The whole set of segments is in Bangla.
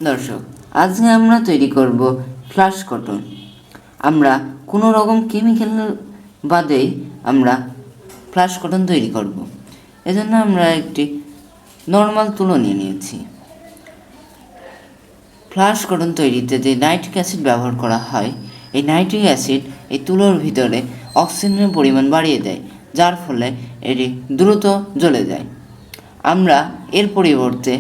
দর্শক, আজকে আমরা তৈরি করব ফ্লাশ কটন। আমরা কোনো রকম কেমিক্যাল বাদেই আমরা ফ্লাশ কটন তৈরি করব। এজন্য আমরা একটি নর্মাল তুলো নিয়ে নিয়েছি। ফ্লাশ কটন তৈরিতে যে নাইট্রিক অ্যাসিড ব্যবহার করা হয়, এই নাইট্রিক অ্যাসিড এই তুলোর ভিতরে অক্সিজেনের পরিমাণ বাড়িয়ে দেয়, যার ফলে এটি দ্রুত জ্বলে যায়। আমরা এর পরিবর্তে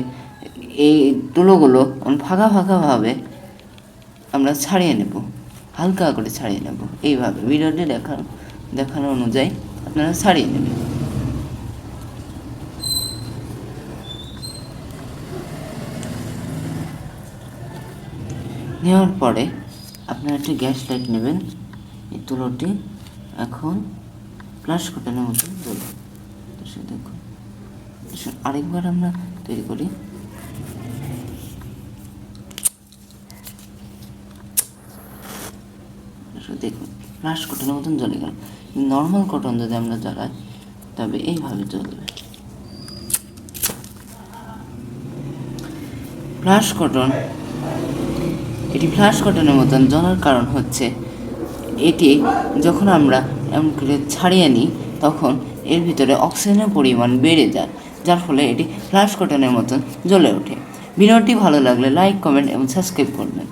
এই তুলোগুলো ফাঁকা ফাঁকাভাবে আমরা ছাড়িয়ে নেব, হালকা করে ছাড়িয়ে নেব। এইভাবে ভিডিওটি দেখানো অনুযায়ী আপনারা ছাড়িয়ে নেবেন। নেওয়ার পরে আপনারা একটি গ্যাস লাইট নেবেন। এই তুলোটি এখন ফ্লাশ কটনের মতো জ্বলবে। দেখুন, আরেকবার আমরা তৈরি করি। দেখুন, ফ্লাশ কটনের মতন জ্বলে গেল। নর্মাল কটন যদি আমরা জ্বালাই তবে এইভাবে জ্বলবে। ফ্লাশ কটন, এটি ফ্লাশ কটনের মতন জ্বলার কারণ হচ্ছে এটি যখন আমরা এমন করে ছাড়িয়ে নিই তখন এর ভিতরে অক্সিজেনের পরিমাণ বেড়ে যায়, যার ফলে এটি ফ্লাশ কটনের মতন জ্বলে ওঠে। ভিডিওটি ভালো লাগলে লাইক, কমেন্ট এবং সাবস্ক্রাইব করবেন।